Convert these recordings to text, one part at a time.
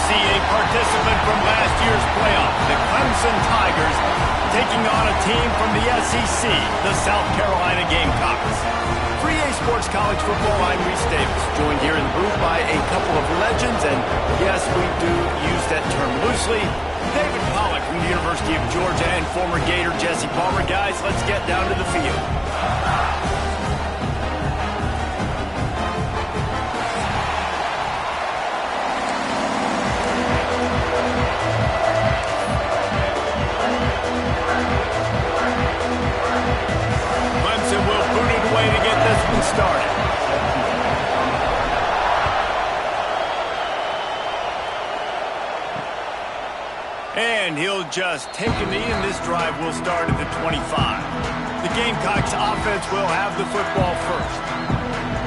see a participant from last year's playoff, the Clemson Tigers, taking on a team from the SEC, the South Carolina Gamecocks. For EA Sports College Football, I'm Reese Davis, joined here in the booth by a couple of legends, and yes, we do use that term loosely. David Pollack from the University of Georgia and former Gator Jesse Palmer. Guys, let's get down to the field. Clemson will boot it away to get this one started. And he'll just take a knee, and this drive will start at the 25. The Gamecocks offense will have the football first.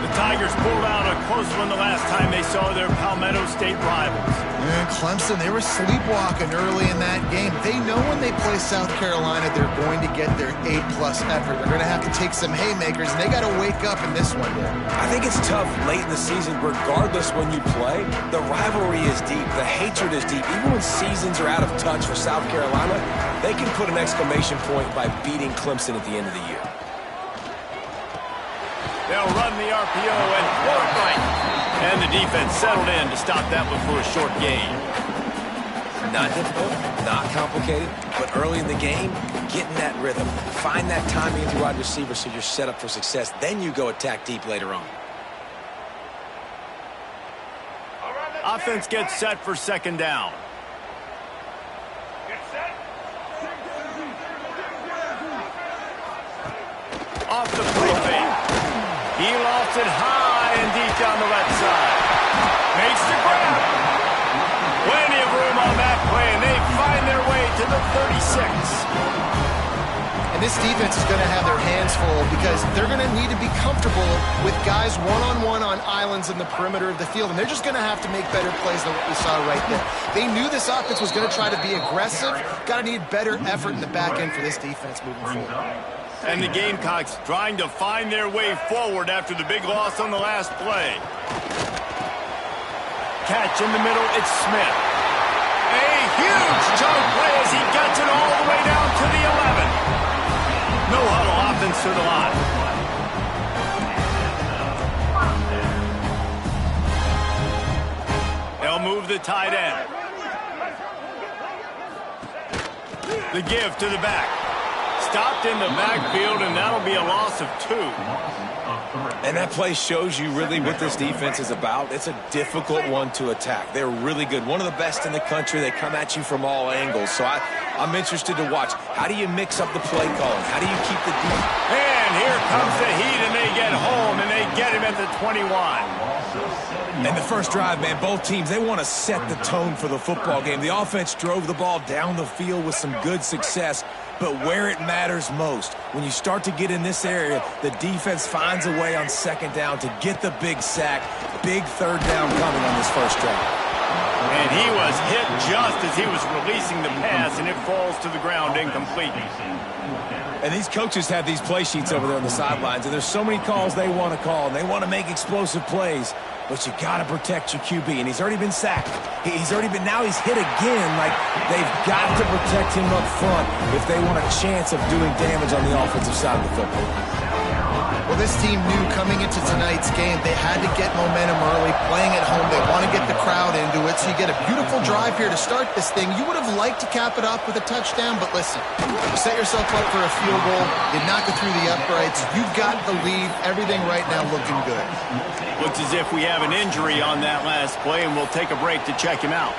The Tigers pulled out a close one the last time they saw their Palmetto State rivals. And Clemson, they were sleepwalking early in that game. They know when they play South Carolina, they're going to get their A-plus effort. They're going to have to take some haymakers, and they got to wake up in this one. I think it's tough late in the season, regardless when you play. The rivalry is deep. The hatred is deep. Even when seasons are out of touch for South Carolina, they can put an exclamation point by beating Clemson at the end of the year. They'll run the RPO and throw it right. And the defense settled in to stop that one for a short gain. Not difficult, not complicated, but early in the game, getting that rhythm. Find that timing with your wide receiver so you're set up for success. Then you go attack deep later on. Offense gets set for second down. Off the play fake. He lofts it high and deep down the left side. Makes the grab. Plenty of room on that play, and they find their way to the 36. And this defense is going to have their hands full because they're going to need to be comfortable with guys one-on-one on islands in the perimeter of the field, and they're just going to have to make better plays than what we saw right there. They knew this offense was going to try to be aggressive. Got to need better effort in the back end for this defense moving forward. And the Gamecocks trying to find their way forward after the big loss on the last play. Catch in the middle, it's Smith. A huge chunk play as he gets it all the way down to the 11. No huddle offense to the line. They'll move the tight end. The give to the back. Stopped in the backfield, and that'll be a loss of 2. And that play shows you really what this defense is about. It's a difficult one to attack. They're really good. One of the best in the country. They come at you from all angles. So I'm interested to watch. How do you mix up the play calling? How do you keep the deep? And here comes the heat, and they get home, and they get him at the 21. And the first drive, man, both teams, they want to set the tone for the football game. The offense drove the ball down the field with some good success. But where it matters most, when you start to get in this area, the defense finds a way on second down to get the big sack. Big third down coming on this first drive. And he was hit just as he was releasing the pass, and it falls to the ground incomplete. And these coaches have these play sheets over there on the sidelines, and there's so many calls they want to call, and they want to make explosive plays. But you got to protect your QB, and he's already been sacked. Now he's hit again. Like, they've got to protect him up front if they want a chance of doing damage on the offensive side of the football. Well, this team knew coming into tonight's game they had to get momentum early, playing at home. They want to get the crowd into it, so you get a beautiful drive here to start this thing. You would have liked to cap it off with a touchdown, but listen, you set yourself up for a field goal, you knock it through the uprights, you've got the lead, everything right now looking good. Looks as if we have an injury on that last play, and we'll take a break to check him out.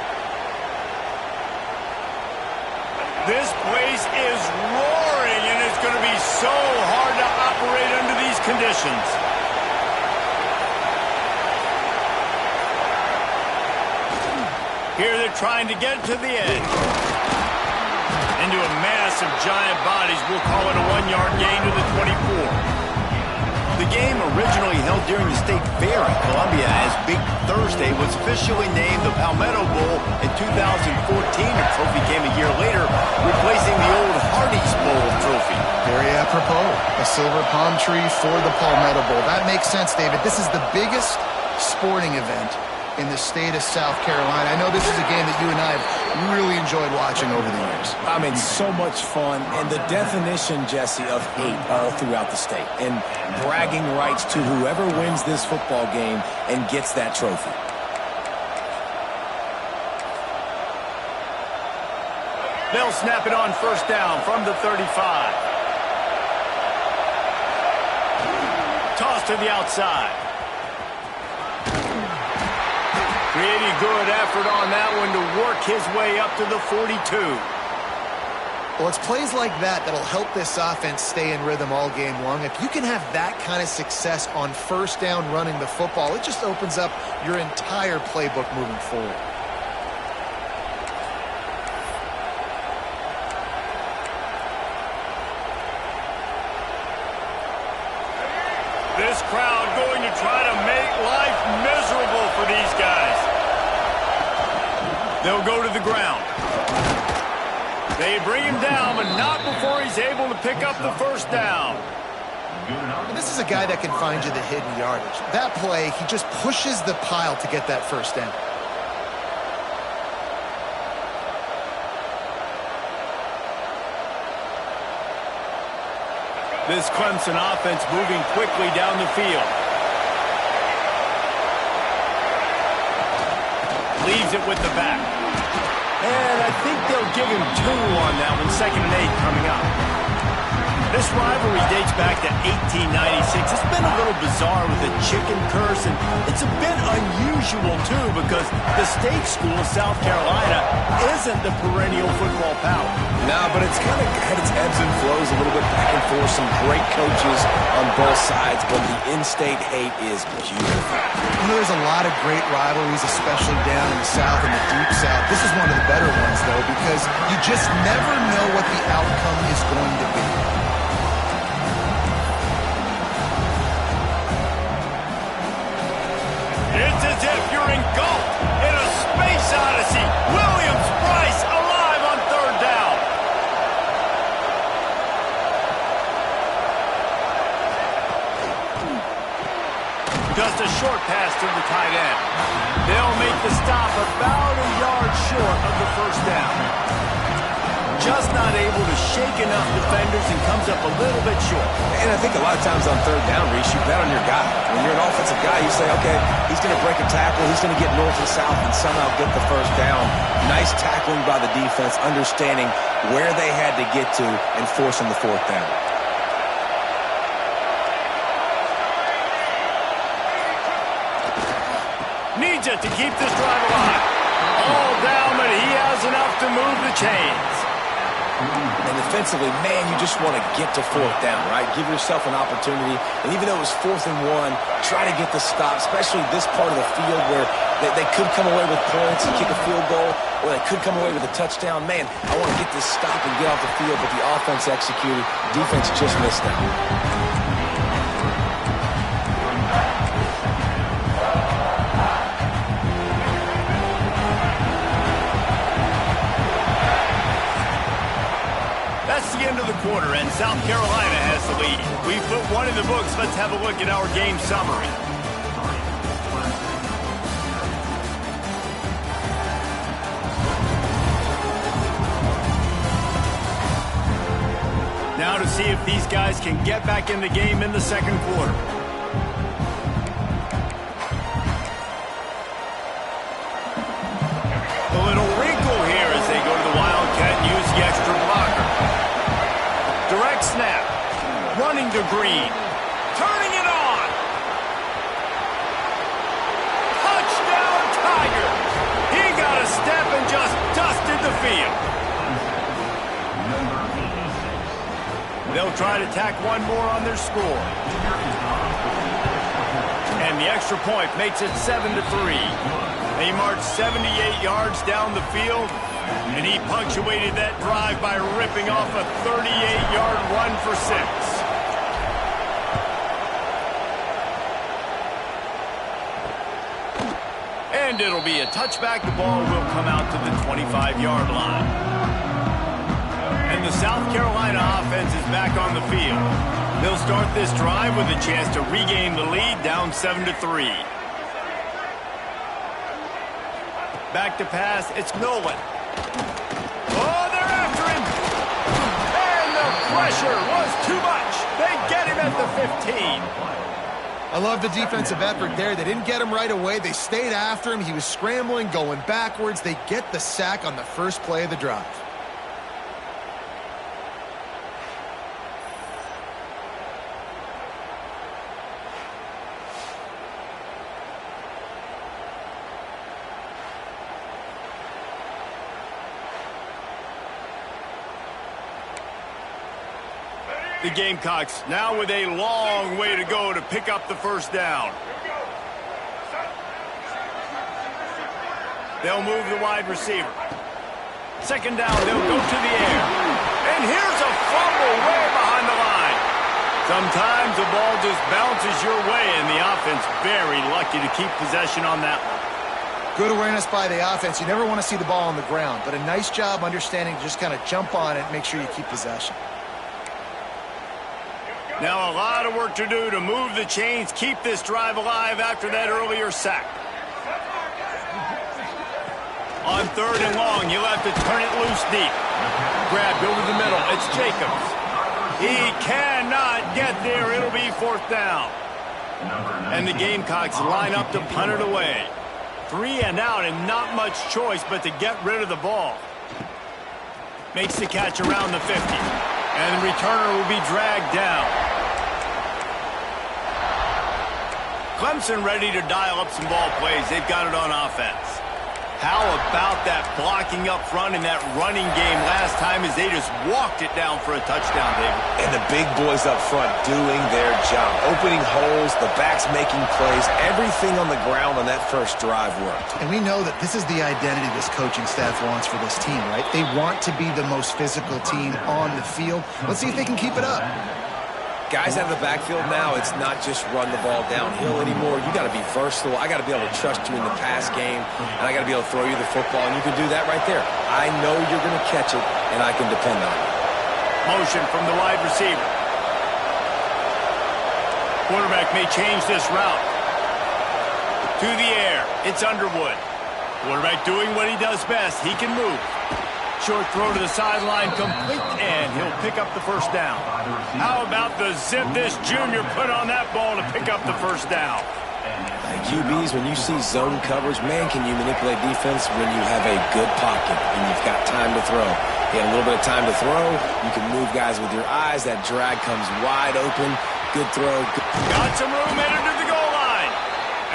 This place is roaring, and it's going to be so hard to operate under these conditions. Here they're trying to get to the edge. Into a mass of giant bodies. We'll call it a 1-yard gain to the 24. The game, originally held during the State Fair in Columbia as Big Thursday, was officially named the Palmetto Bowl in 2014. The trophy came a year later, replacing the old Hardee's Bowl trophy. Very apropos. A silver palm tree for the Palmetto Bowl. That makes sense, David. This is the biggest sporting event in the state of South Carolina. I know this is a game that you and I have really enjoyed watching over the years. I mean, so much fun, and the definition, Jesse, of hate all throughout the state, and bragging rights to whoever wins this football game and gets that trophy. They'll snap it on first down from the 35. Toss to the outside. Pretty good effort on that one to work his way up to the 42. Well, it's plays like that that'll help this offense stay in rhythm all game long. If you can have that kind of success on first down running the football, it just opens up your entire playbook moving forward. This crowd going to try to make life miserable for these guys. They'll go to the ground. They bring him down, but not before he's able to pick up the first down. And this is a guy that can find you the hidden yardage. That play, he just pushes the pile to get that first down. This Clemson offense moving quickly down the field. Leaves it with the back. And I think they'll give him 2 on that one. 2nd and 8 coming up. This rivalry dates back to 1896. It's been a little bizarre with the chicken curse, and it's a bit unusual, too, because the state school, South Carolina, isn't the perennial football power. No, but it's kind of had its ebbs and flows a little bit back and forth. Some great coaches on both sides, but the in-state hate is beautiful. You know, there's a lot of great rivalries, especially down in the South and the Deep South. This is one of the better ones, though, because you just never know what the outcome is going to be. It's as if you're engulfed in a space odyssey. Williams-Brice alive on 3rd down. Just a short pass to the tight end. They'll make the stop about a yard short of the first down. Just not able to shake enough defenders and comes up a little bit short. And I think a lot of times on 3rd down, Reese, you bet on your guy. When you're an offensive guy, you say, okay, he's going to break a tackle, he's going to get north and south and somehow get the first down. Nice tackling by the defense, understanding where they had to get to and forcing the 4th down. Needs it to keep this drive alive. All down, but he has enough to move the chains. And defensively, man, you just want to get to 4th down, right? Give yourself an opportunity. And even though it was 4th and 1, try to get the stop, especially this part of the field where they could come away with points and kick a field goal, or they could come away with a touchdown. Man, I want to get this stop and get off the field, but the offense executed. Defense just missed out. That's the end of the quarter, and South Carolina has the lead. We've put one in the books. Let's have a look at our game summary. Now to see if these guys can get back in the game in the 2nd quarter. A little wrinkle here as they go to the Wildcat and use the extra blocker. Direct snap. Running to Green. Turning it on. Touchdown Tigers. He got a step and just dusted the field. They'll try to tack one more on their score. And the extra point makes it 7-3. They marched 78 yards down the field, and he punctuated that drive by ripping off a 38-yard run for 6. And it'll be a touchback. The ball will come out to the 25-yard line. And the South Carolina offense is back on the field. They'll start this drive with a chance to regain the lead, down 7-3. Back to pass. It's Nolan. Oh, they're after him. And the pressure was too much. They get him at the 15. I love the defensive effort there. They didn't get him right away. They stayed after him. He was scrambling, going backwards. They get the sack on the first play of the drive. The Gamecocks now with a long way to go to pick up the first down. They'll move the wide receiver. Second down, they'll go to the air. And here's a fumble way behind the line. Sometimes the ball just bounces your way, and the offense very lucky to keep possession on that one. Good awareness by the offense. You never want to see the ball on the ground, but a nice job understanding to just kind of jump on it and make sure you keep possession. Now a lot of work to do to move the chains, keep this drive alive after that earlier sack. On third and long, you'll have to turn it loose deep. Grabbed over the middle. It's Jacobs. He cannot get there. It'll be fourth down. And the Gamecocks line up to punt it away. 3 and out and not much choice but to get rid of the ball. Makes the catch around the 50. And the returner will be dragged down. Clemson ready to dial up some ball plays. They've got it on offense. How about that blocking up front in that running game last time as they just walked it down for a touchdown, David? And the big boys up front doing their job. Opening holes, the backs making plays. Everything on the ground on that first drive worked. And we know that this is the identity this coaching staff wants for this team, right? They want to be the most physical team on the field. Let's see if they can keep it up. Guys out of the backfield now, it's not just run the ball downhill anymore. You got to be versatile. I got to be able to trust you in the pass game, and I got to be able to throw you the football, and you can do that right there. I know you're going to catch it, and I can depend on it. Motion from the wide receiver. Quarterback may change this route. To the air. It's Underwood. Quarterback doing what he does best. He can move. Short throw to the sideline, complete, and he'll pick up the first down. How about the zip this junior put on that ball to pick up the first down? QBs, when you see zone coverage, man, can you manipulate defense when you have a good pocket and you've got time to throw. You have a little bit of time to throw. You can move guys with your eyes. That drag comes wide open. Good throw. Got some room headed to the goal line.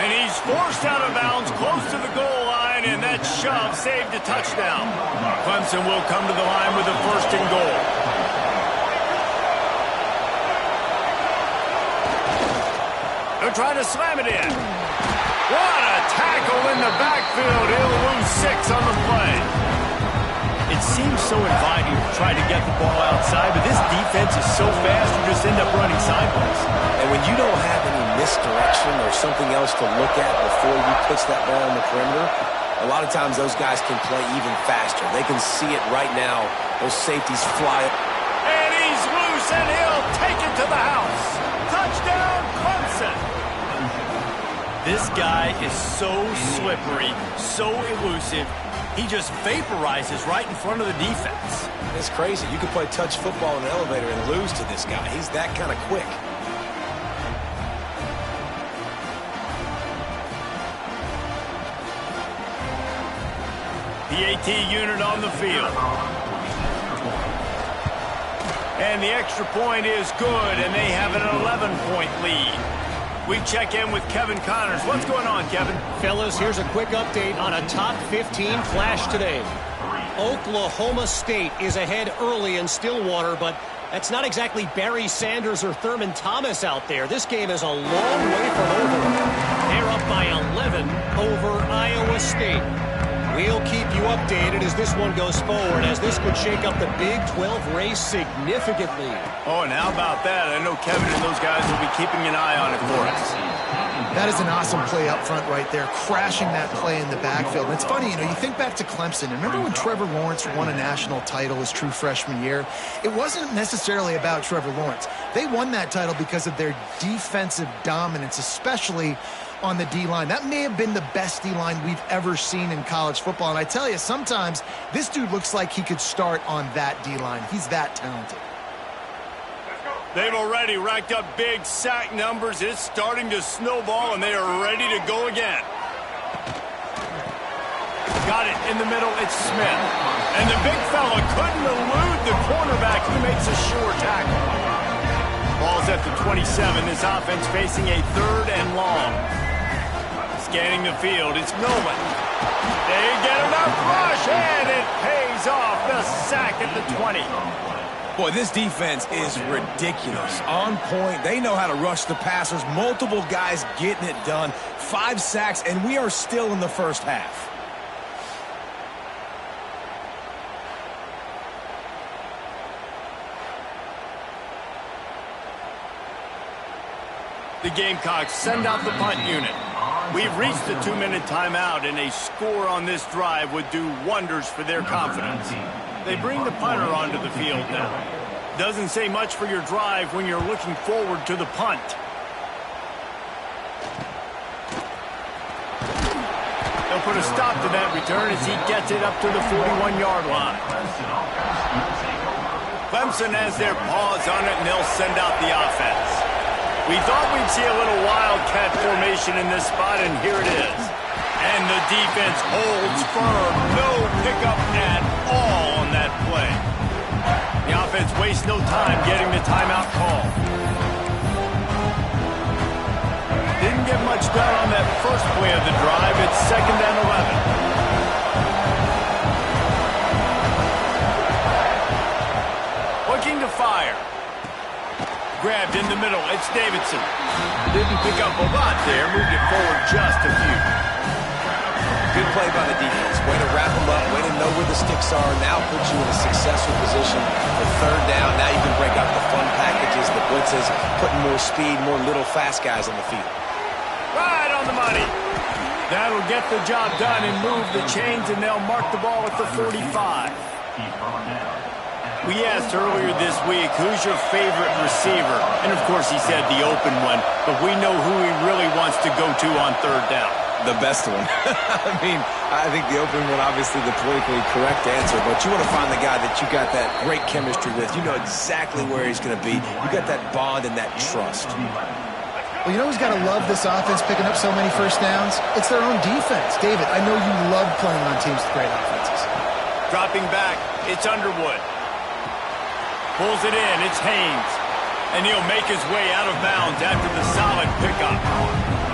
And he's forced out of bounds close to the goal line, and that shove saved a touchdown. Clemson will come to the line with a first and goal. They're trying to slam it in. What a tackle in the backfield. He'll lose 6 on the play. It seems so inviting to try to get the ball outside, but this defense is so fast you just end up running sideways. And when you don't have any misdirection or something else to look at before you pitch that ball on the perimeter, a lot of times those guys can play even faster. They can see it right now. Those safeties fly. And he's loose, and he'll take it to the house. Touchdown, Clemson. This guy is so slippery, so elusive. He just vaporizes right in front of the defense. It's crazy. You can play touch football in an elevator and lose to this guy. He's that kind of quick. PAT unit on the field. And the extra point is good, and they have an 11-point lead. We check in with Kevin Connors. What's going on, Kevin? Fellas, here's a quick update on a top 15 flash today. Oklahoma State is ahead early in Stillwater, but that's not exactly Barry Sanders or Thurman Thomas out there. This game is a long way from over. They're up by 11 over Iowa State. We'll keep you updated as this one goes forward, as this could shake up the Big 12 race significantly. Oh, and how about that? I know Kevin and those guys will be keeping an eye on it for us. That is an awesome play up front right there, crashing that play in the backfield. And it's funny, you think back to Clemson. Remember when Trevor Lawrence won a national title his true freshman year? It wasn't necessarily about Trevor Lawrence. They won that title because of their defensive dominance, especially on the D-line. That may have been the best D-line we've ever seen in college football. And I tell you, sometimes this dude looks like he could start on that D-line. He's that talented. They've already racked up big sack numbers. It's starting to snowball, and they are ready to go again. Got it in the middle. It's Smith. And the big fella couldn't elude the cornerback. He makes a sure tackle. Ball's at the 27. This offense facing a 3rd and long. Scanning the field. It's Nolan. They get enough rush, and it pays off. The sack at the 20. Boy, this defense is ridiculous. On point. They know how to rush the passers. Multiple guys getting it done. 5 sacks, and we are still in the first half. The Gamecocks send out the punt unit. We've reached the 2-minute timeout, and a score on this drive would do wonders for their confidence. They bring the punter onto the field now. Doesn't say much for your drive when you're looking forward to the punt. They'll put a stop to that return as he gets it up to the 41-yard line. Clemson has their paws on it, and they'll send out the offense. We thought we'd see a little wildcat formation in this spot, and here it is. And the defense holds firm. No pickup at all on that play. The offense wastes no time getting the timeout call. Didn't get much done on that first play of the drive. It's 2nd and 11. Looking to fire. Grabbed in the middle. It's Davidson. Didn't pick up a lot there. Moved it forward just a few. Good play by the defense. Way to wrap them up. Way to know where the sticks are. Now puts you in a successful position for 3rd down. Now you can break out the fun packages, the blitzes, putting more speed, more little fast guys on the field. Right on the money. That'll get the job done and move the chains, and they'll mark the ball at the 45. We asked earlier this week, who's your favorite receiver? And, of course, he said the open one, but we know who he really wants to go to on 3rd down. The best one. I think the open one, obviously the politically correct answer, but you want to find the guy that you got that great chemistry with. You know exactly where he's going to be. You got that bond and that trust. Well, you know who's got to love this offense picking up so many first downs? It's their own defense. David, I know you love playing on teams with great offenses. Dropping back, it's Underwood. Pulls it in, it's Haynes. And he'll make his way out of bounds after the solid pickup.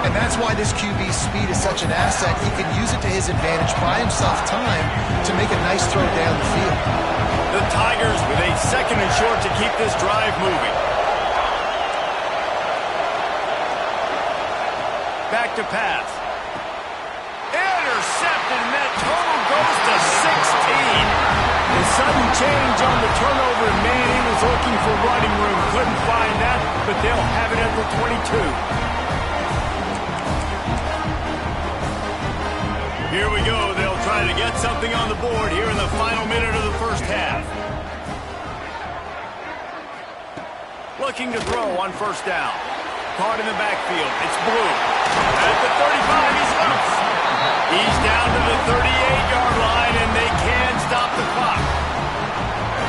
And that's why this QB's speed is such an asset. He can use it to his advantage, buy himself time to make a nice throw down the field. The Tigers with a 2nd and short to keep this drive moving. Back to pass. Intercepted, and that total goes to 16. The sudden change on the turnover, and man, he was looking for running room. Couldn't find that, but they'll have it at the 22. Here we go. They'll try to get something on the board here in the final minute of the first half. Looking to throw on 1st down. Caught in the backfield. It's Blue. At the 35, he's loose. He's down to the 38-yard line, and they can stop the clock.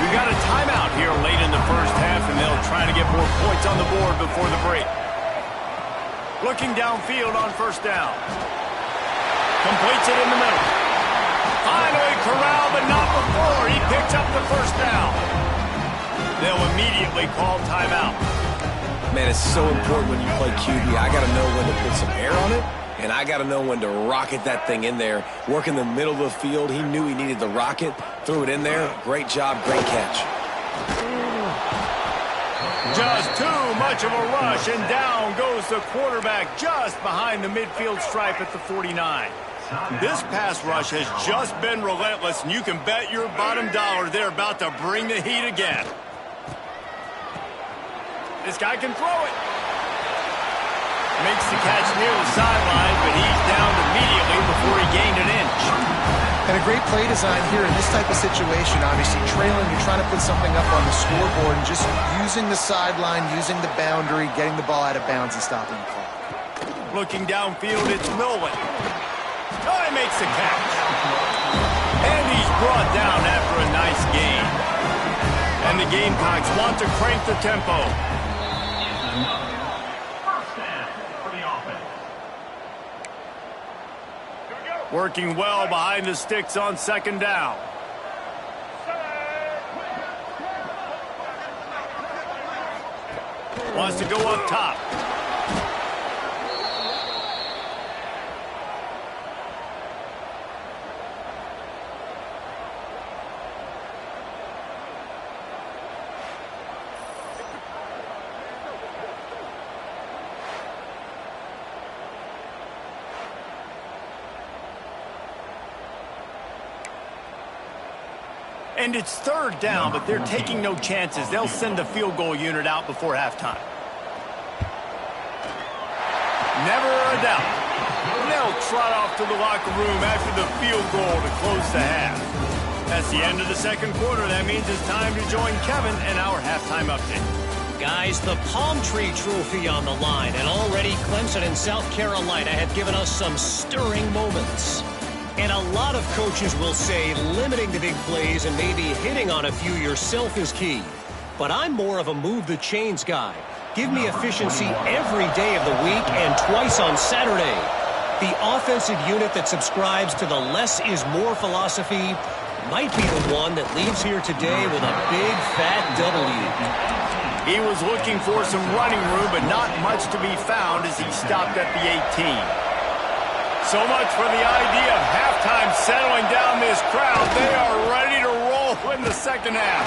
We've got a timeout here late in the first half, and they'll try to get more points on the board before the break. Looking downfield on 1st down. Completes it in the middle. Finally corralled, but not before. He picks up the 1st down. They'll immediately call timeout. Man, it's so important when you play QB. I got to know when to put some air on it, and I got to know when to rocket that thing in there. Work in the middle of the field. He knew he needed the rocket. Threw it in there. Great job. Great catch. Just too much of a rush, and down goes the quarterback just behind the midfield stripe at the 49. This pass rush has just been relentless, and you can bet your bottom dollar they're about to bring the heat again. This guy can throw it. Makes the catch near the sideline, but he's down immediately before he gained an inch. And a great play design here in this type of situation. Obviously trailing, you're trying to put something up on the scoreboard and just using the sideline, using the boundary, getting the ball out of bounds and stopping the clock. Looking downfield, it's Milwin. Oh, he makes the catch. And he's brought down after a nice gain. And the Gamecocks want to crank the tempo. Working well behind the sticks on second down. Wants to go up top. And it's third down, but they're taking no chances. They'll send the field goal unit out before halftime. Never a doubt. They'll trot off to the locker room after the field goal to close the half. That's the end of the second quarter. That means it's time to join Kevin and our halftime update. Guys, the Palm Tree Trophy on the line, and already Clemson and South Carolina have given us some stirring moments. And a lot of coaches will say limiting the big plays and maybe hitting on a few yourself is key. But I'm more of a move the chains guy. Give me efficiency every day of the week and twice on Saturday. The offensive unit that subscribes to the less is more philosophy might be the one that leaves here today with a big fat W. He was looking for some running room, but not much to be found as he stopped at the 18. So much for the idea of halftime settling down this crowd. They are ready to roll in the second half.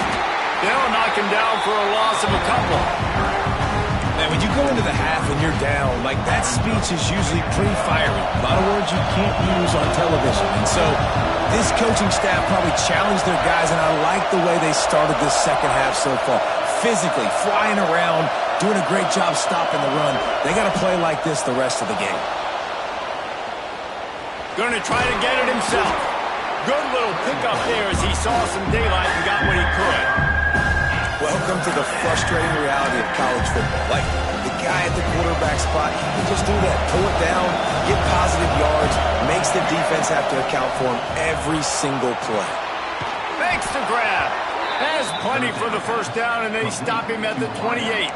They'll knock him down for a loss of a couple. Man, when you go into the half and you're down, like that speech is usually pretty fiery. A lot of words you can't use on television. And so this coaching staff probably challenged their guys, and I like the way they started this second half so far. Physically, flying around, doing a great job stopping the run. They got to play like this the rest of the game. Going to try to get it himself. Good little pickup there as he saw some daylight and got what he could. Welcome to the frustrating reality of college football. Like, the guy at the quarterback spot, he can just do that. Pull it down, get positive yards, makes the defense have to account for him every single play. Makes the grab. Has plenty for the first down, and they stop him at the 28.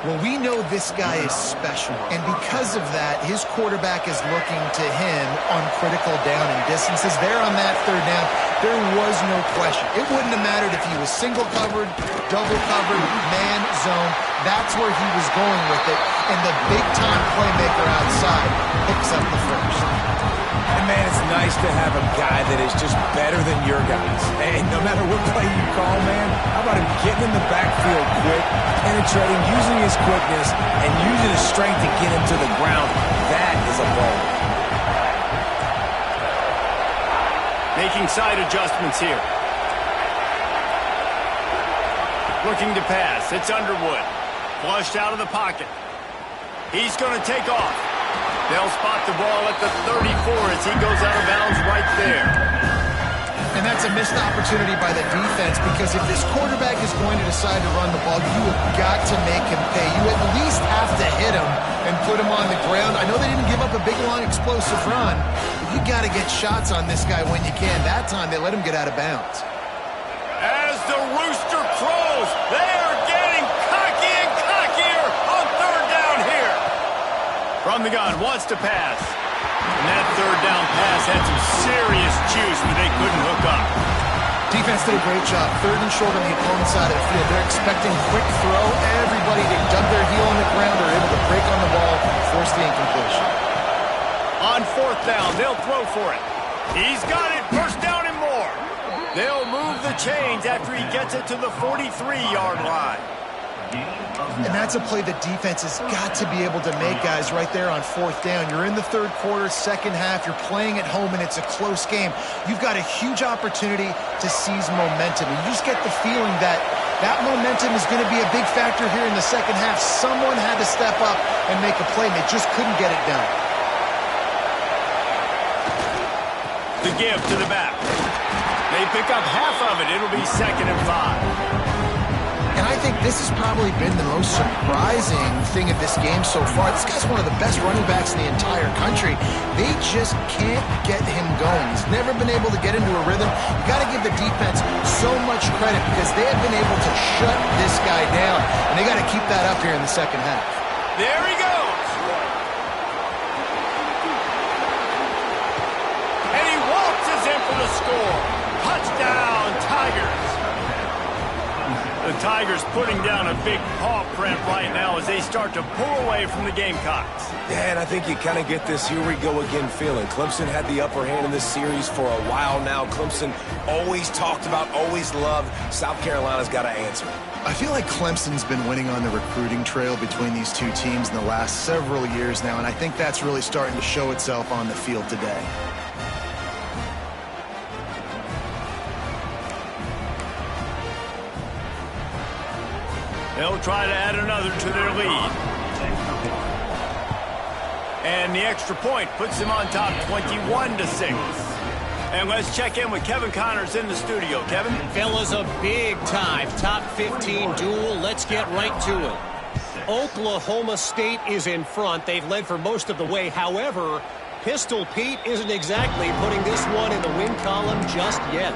Well, we know this guy is special, and because of that, his quarterback is looking to him on critical down and distances. There on that third down, there was no question. It wouldn't have mattered if he was single covered, double covered, man zone. That's where he was going with it, and the big-time playmaker outside picks up the first. And, man, it's nice to have a guy that is just better than your guys. And no matter what play you call, man, how about him getting in the backfield quick, penetrating, using his quickness, and using his strength to get him to the ground. That is a ball. Making side adjustments here. Looking to pass. It's Underwood. Flushed out of the pocket. He's going to take off. They'll spot the ball at the 34 as he goes out of bounds right there. And that's a missed opportunity by the defense, because if this quarterback is going to decide to run the ball, you have got to make him pay. You at least have to hit him and put him on the ground. I know they didn't give up a big, long, explosive run, but you got to get shots on this guy when you can. That time, they let him get out of bounds. As the rooster crows, they are getting cocky and cockier on third down here. From the gun, wants to pass. And that third down pass had some serious juice, but they couldn't hook up. Defense did a great job. Third and short on the opponent's side of the field. They're expecting quick throw. Everybody, they dug their heel on the ground. They're able to break on the ball, force the incompletion. On fourth down, they'll throw for it. He's got it. First down and more. They'll move the chains after he gets it to the 43-yard line. And that's a play the defense has got to be able to make, guys, right there on fourth down. You're in the third quarter, second half. You're playing at home, and it's a close game. You've got a huge opportunity to seize momentum. And you just get the feeling that that momentum is going to be a big factor here in the second half. Someone had to step up and make a play, and they just couldn't get it done. The give to the back. They pick up half of it. It'll be 2nd and 5. And I think this has probably been the most surprising thing of this game so far. This guy's one of the best running backs in the entire country. They just can't get him going. He's never been able to get into a rhythm. You got to give the defense so much credit because they have been able to shut this guy down. And they got to keep that up here in the second half. There he goes. And he waltzes in for the score. Touchdown, Tigers. The Tigers putting down a big paw print right now as they start to pull away from the Gamecocks. Yeah, and I think you kind of get this here we go again feeling. Clemson had the upper hand in this series for a while now. Clemson always talked about, always loved. South Carolina's got to answer. I feel like Clemson's been winning on the recruiting trail between these two teams in the last several years now, and I think that's really starting to show itself on the field today. They'll try to add another to their lead. And the extra point puts them on top 21-6. And let's check in with Kevin Connors in the studio. Kevin? Fellas, a big-time top 15 duel. Let's get right to it. Oklahoma State is in front. They've led for most of the way. However, Pistol Pete isn't exactly putting this one in the win column just yet.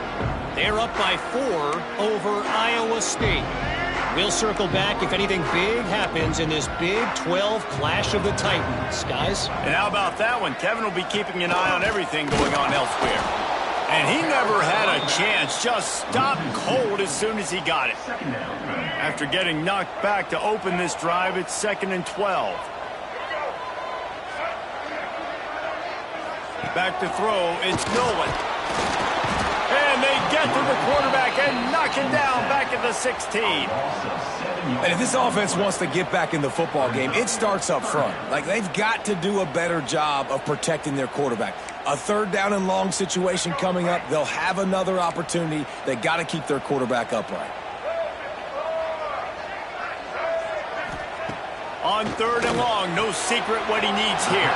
They're up by 4 over Iowa State. We'll circle back if anything big happens in this Big 12 Clash of the Titans, guys. And how about that one? Kevin will be keeping an eye on everything going on elsewhere. And he never had a chance, just stopped cold as soon as he got it. After getting knocked back to open this drive, it's 2nd and 12. Back to throw, it's Nolan. And they get to the quarterback and knock it down back at the 16. And if this offense wants to get back in the football game, it starts up front. Like, they've got to do a better job of protecting their quarterback. A 3rd down and long situation coming up. They'll have another opportunity. They got to keep their quarterback upright. On 3rd and long, no secret what he needs here.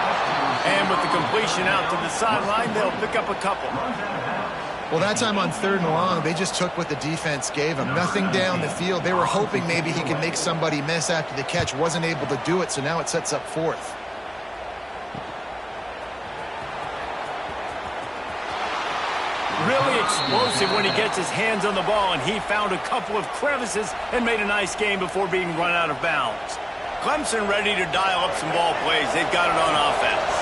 And with the completion out to the sideline, they'll pick up a couple. Well, that time on 3rd and long, they just took what the defense gave them. Nothing down the field. They were hoping maybe he could make somebody miss after the catch. Wasn't able to do it, so now it sets up 4th. Really explosive when he gets his hands on the ball, and he found a couple of crevices and made a nice game before being run out of bounds. Clemson ready to dial up some ball plays. They've got it on offense.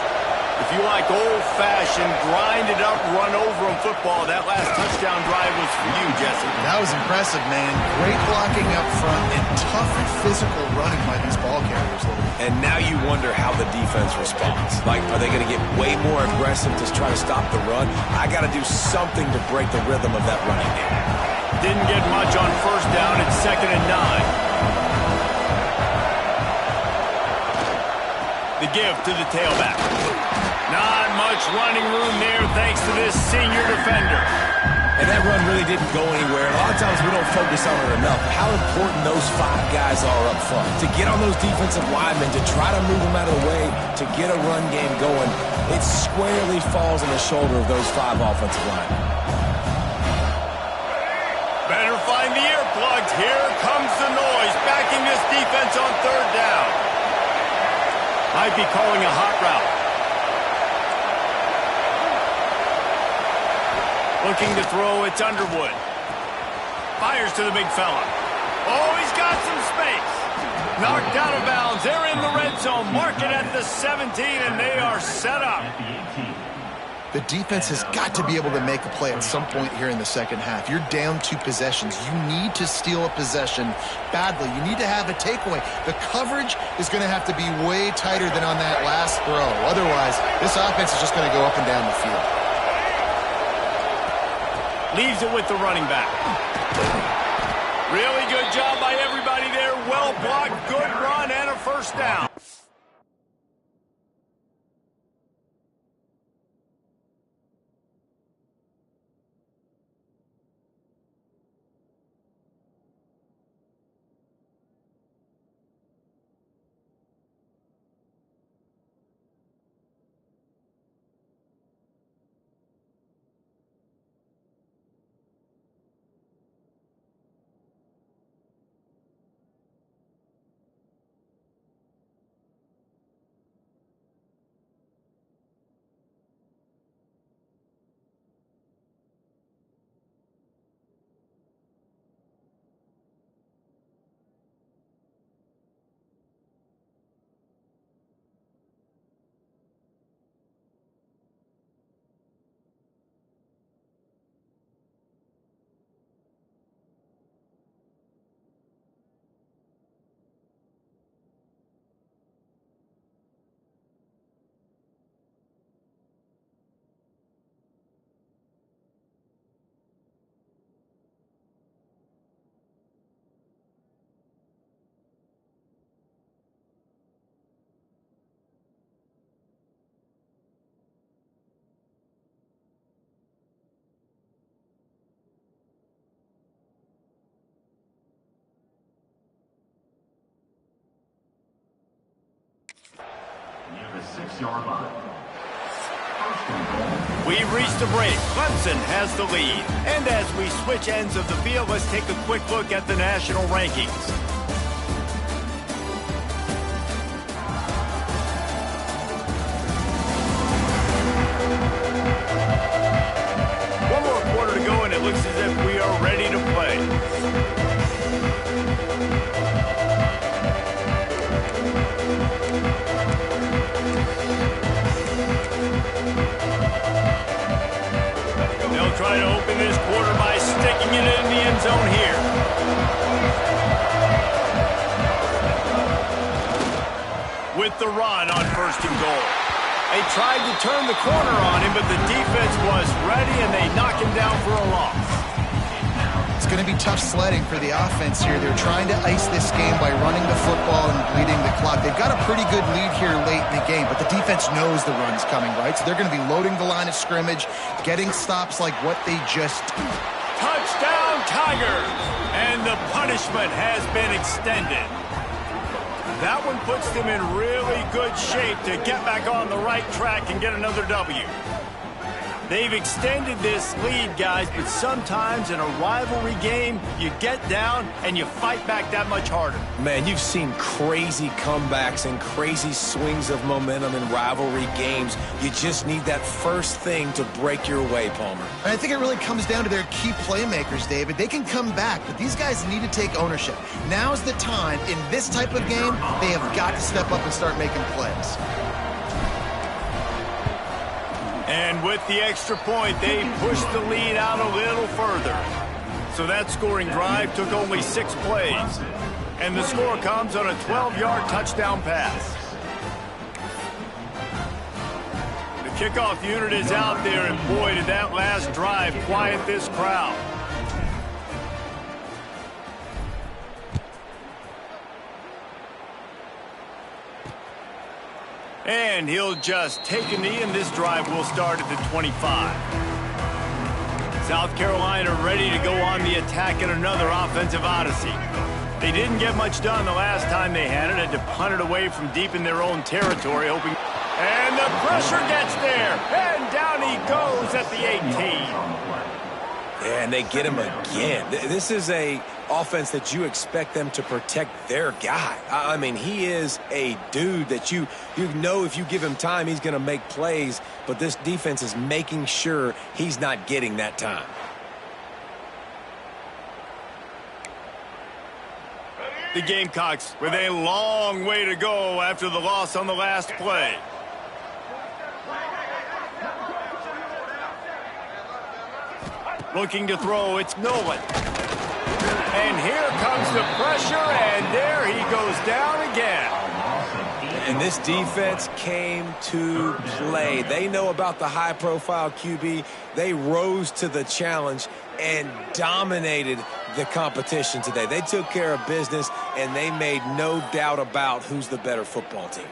If you like old-fashioned, grind-it-up, run-over-'em football, that last touchdown drive was for you, Jesse. That was impressive, man. Great blocking up front and tough physical running by these ball carriers. And now you wonder how the defense responds. Like, are they going to get way more aggressive to try to stop the run? I got to do something to break the rhythm of that running game. Didn't get much on 1st down. It's 2nd and 9. The give to the tailback. Not much running room there thanks to this senior defender. And that run really didn't go anywhere. A lot of times we don't focus on it enough. How important those 5 guys are up front. To get on those defensive linemen, to try to move them out of the way, to get a run game going, it squarely falls on the shoulder of those 5 offensive linemen. Better find the earplugs. Here comes the noise. Backing this defense on 3rd down. Might be calling a hot route. Looking to throw, it's Underwood. Fires to the big fella. Oh, he's got some space. Knocked out of bounds. They're in the red zone. Mark it at the 17, and they are set up. The defense has got to be able to make a play at some point here in the second half. You're down 2 possessions. You need to steal a possession badly. You need to have a takeaway. The coverage is going to have to be way tighter than on that last throw. Otherwise, this offense is just going to go up and down the field. Leaves it with the running back. Really good job by everybody there. Well blocked, good run, and a 1st down. 6-yard line. We've reached a break. Clemson has the lead. And as we switch ends of the field, let's take a quick look at the national rankings. One more quarter to go, and it looks as if we are ready to play. They'll try to open this quarter by sticking it in the end zone here. With the run on 1st and goal. They tried to turn the corner on him, but the defense was ready, and they knock him down for a loss. It's going to be tough sledding for the offense here. They're trying to ice this game by running the football and bleeding the clock. They've got a pretty good lead here late in the game, but the defense knows the run's coming, right? So they're going to be loading the line of scrimmage, getting stops like what they just did. Touchdown, Tigers! And the punishment has been extended. That one puts them in really good shape to get back on the right track and get another W. They've extended this lead, guys, but sometimes in a rivalry game, you get down and you fight back that much harder. Man, you've seen crazy comebacks and crazy swings of momentum in rivalry games. You just need that first thing to break your way, Palmer. And I think it really comes down to their key playmakers, David. They can come back, but these guys need to take ownership. Now's the time. In this type of game, they have got to step up and start making plays. And with the extra point, they pushed the lead out a little further. So that scoring drive took only 6 plays. And the score comes on a 12-yard touchdown pass. The kickoff unit is out there, and boy, did that last drive quiet this crowd. And he'll just take a knee, and this drive will start at the 25. South Carolina ready to go on the attack in another offensive odyssey. They didn't get much done the last time they had it to punt it away from deep in their own territory, hoping. And the pressure gets there, and down he goes at the 18. Yeah, and they get him again. This is a offense that you expect them to protect their guy. I mean, he is a dude that you know if you give him time, he's going to make plays, but this defense is making sure he's not getting that time. The Gamecocks with a long way to go after the loss on the last play. Looking to throw, it's Nolan. And here comes the pressure, and there he goes down again. And this defense came to play. They know about the high-profile QB. They rose to the challenge and dominated the competition today. They took care of business, and they made no doubt about who's the better football team.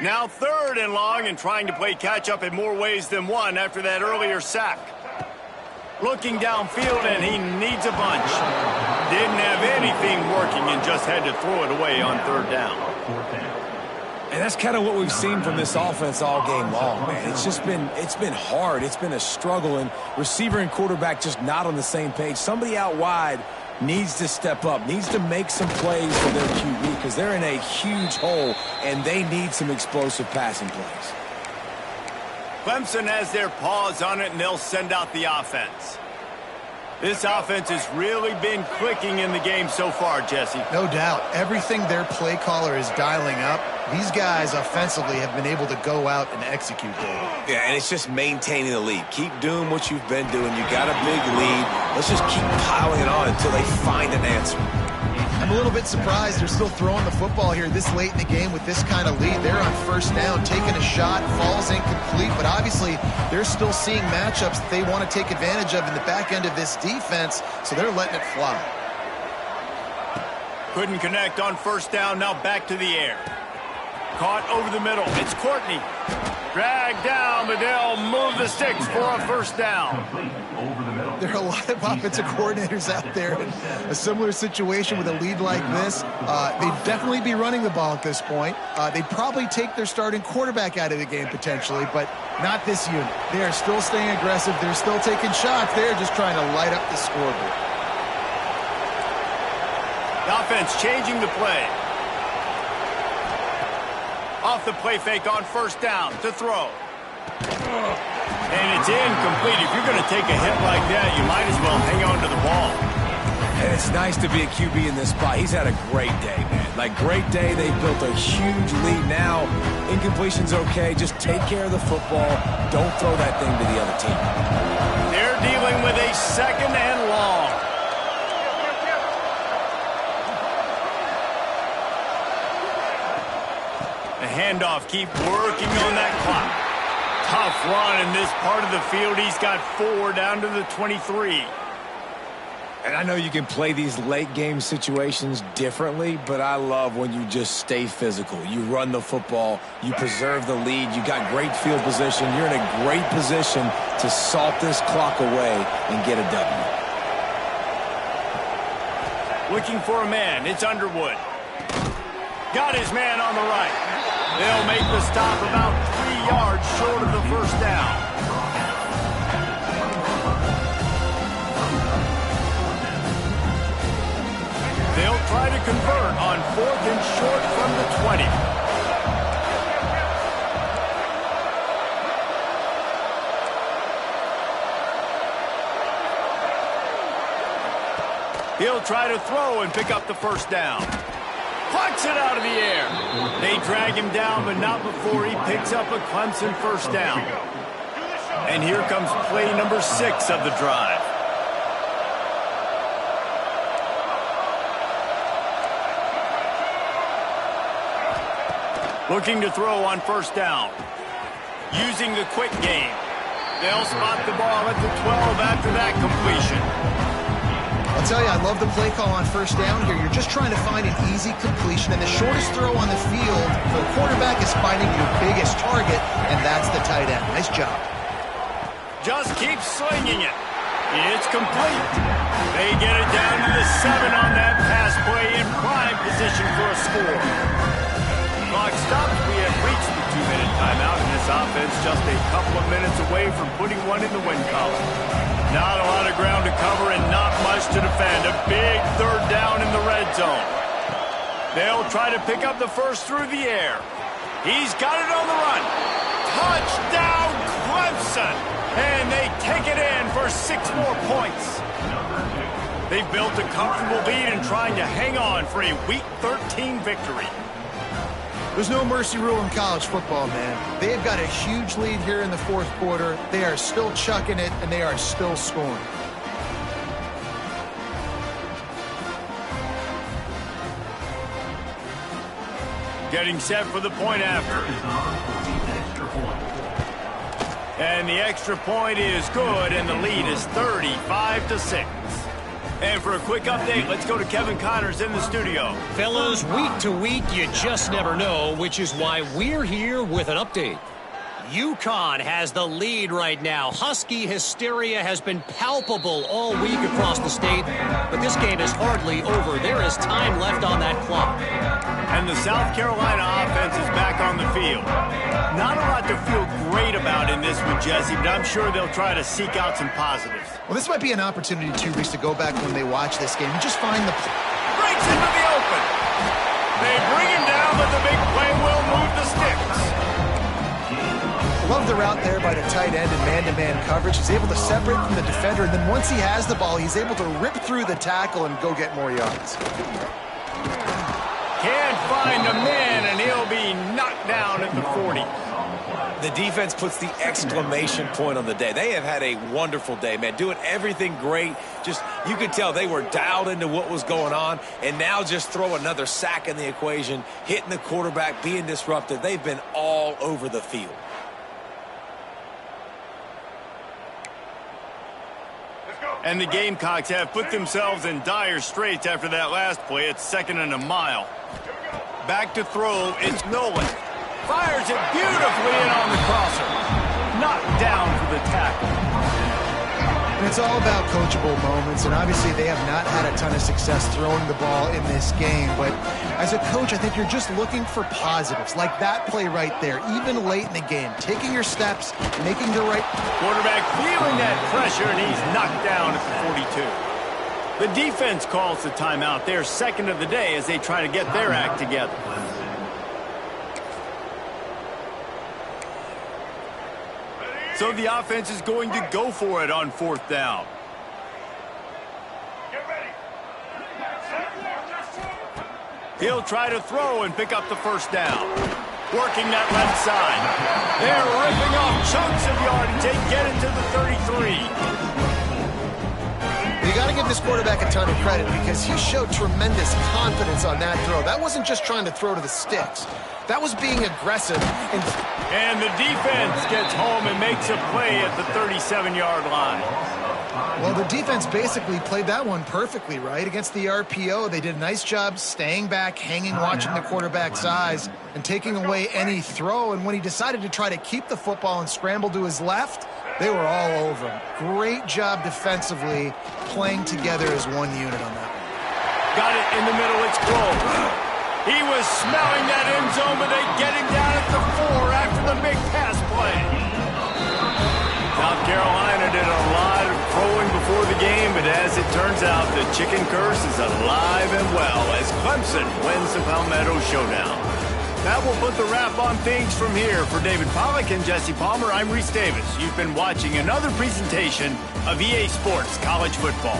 Now 3rd and long, and trying to play catch-up in more ways than one after that earlier sack. Looking downfield, and he needs a bunch. Didn't have anything working and just had to throw it away on 3rd down. And that's kind of what we've seen from this offense all game long, man. It's been hard. It's been a struggle, and receiver and quarterback just not on the same page. Somebody out wide needs to step up, needs to make some plays for their QB because they're in a huge hole, and they need some explosive passing plays. Clemson has their paws on it, and they'll send out the offense. This offense has really been clicking in the game so far, Jesse. No doubt. Everything their play caller is dialing up, these guys offensively have been able to go out and execute, David. Yeah, and it's just maintaining the lead. Keep doing what you've been doing. You got a big lead. Let's just keep piling it on until they find an answer. I'm a little bit surprised they're still throwing the football here this late in the game with this kind of lead. They're on 1st down, taking a shot, falls incomplete, but obviously they're still seeing matchups that they want to take advantage of in the back end of this defense, so they're letting it fly. Couldn't connect on 1st down, now back to the air. Caught over the middle. It's Courtney. Dragged down, but they'll move the sticks for a first down. There are a lot of offensive coordinators out there in a similar situation with a lead like this. They'd definitely be running the ball at this point. They'd probably take their starting quarterback out of the game potentially, but not this unit. They are still staying aggressive. They're still taking shots. They're just trying to light up the scoreboard. The offense changing the play. Off the play fake on first down to throw. And it's incomplete. If you're going to take a hit like that, you might as well hang on to the ball. And it's nice to be a QB in this spot. He's had a great day, man. Like, great day. They built a huge lead. Now, incompletion's okay. Just take care of the football. Don't throw that thing to the other team. They're dealing with a second and long. The handoff, keep working on that clock. Tough run in this part of the field. He's got 4 down to the 23. And I know you can play these late game situations differently, but I love when you just stay physical. You run the football, you preserve the lead, you got great field position. You're in a great position to salt this clock away and get a W. Looking for a man, it's Underwood. Got his man on the right. They'll make the stop about 3 yards short of the first down. They'll try to convert on 4th and short from the 20. He'll try to throw and pick up the first down. Plucks it out of the air. They drag him down, but not before he picks up a Clemson first down. And here comes play number 6 of the drive. Looking to throw on first down. Using the quick game. They'll spot the ball at the 12 after that completion. I'll tell you, I love the play call on first down here. You're just trying to find an easy completion, and the shortest throw on the field for the quarterback is finding your biggest target, and that's the tight end. Nice job. Just keep slinging it. It's complete. They get it down to the 7 on that pass play in prime position for a score. Clock stops. We have reached the 2-minute timeout, and this offense just a couple of minutes away from putting one in the win column. Not a lot of ground to cover and not much to defend. A big 3rd down in the red zone. They'll try to pick up the first through the air. He's got it on the run. Touchdown, Clemson! And they take it in for 6 more points. They've built a comfortable lead and trying to hang on for a Week 13 victory. There's no mercy rule in college football, man. They've got a huge lead here in the 4th quarter. They are still chucking it, and they are still scoring. Getting set for the point after. And the extra point is good, and the lead is 35-6. And for a quick update, let's go to Kevin Connors in the studio. Fellas, week to week, you just never know, which is why we're here with an update. UConn has the lead right now. Husky hysteria has been palpable all week across the state, but this game is hardly over. There is time left on that clock. And the South Carolina offense is back on the field. Not a lot to feel great about in this one, Jesse, but I'm sure they'll try to seek out some positives. Well, this might be an opportunity, too, Reese, to go back when they watch this game and just find the... Breaks into the open. They bring him down, but the big play will move the sticks. Love the route there by the tight end in man-to-man coverage. He's able to separate from the defender, and then once he has the ball, he's able to rip through the tackle and go get more yards. Can't find a man, and he'll be knocked down at the 40. The defense puts the exclamation point on the day. They have had a wonderful day, man, doing everything great. Just, you could tell they were dialed into what was going on, and now just throw another sack in the equation, hitting the quarterback, being disruptive. They've been all over the field. And the Gamecocks have put themselves in dire straits after that last play. It's 2nd and a mile. Back to throw, it's Nolan. Fires it beautifully in on the crosser. Knocked down for the tackle. And it's all about coachable moments, and obviously they have not had a ton of success throwing the ball in this game. But as a coach, I think you're just looking for positives, like that play right there, even late in the game. Taking your steps, making the right... Quarterback feeling that pressure, and he's knocked down at the 42. The defense calls the timeout. Their second of the day as they try to get their act together. So the offense is going to go for it on fourth down. He'll try to throw and pick up the first down. Working that left side. They're ripping off chunks of yardage. They get it to the 33. You got to give this quarterback a ton of credit because he showed tremendous confidence on that throw. That wasn't just trying to throw to the sticks. That was being aggressive. And the defense gets home and makes a play at the 37-yard line. Well, the defense basically played that one perfectly, right? Against the RPO, they did a nice job staying back, hanging, watching the quarterback's eyes, and taking away any throw. And when he decided to try to keep the football and scramble to his left, they were all over him. Great job defensively, playing together as one unit on that one. Got it in the middle, it's Grove. He was smelling that end zone, but they get him down at the 4 after the big pass play. South Carolina did a lot of throwing before the game, but as it turns out, the chicken curse is alive and well as Clemson wins the Palmetto Showdown. That will put the wrap on things from here. For David Pollack and Jesse Palmer, I'm Reese Davis. You've been watching another presentation of EA Sports College Football.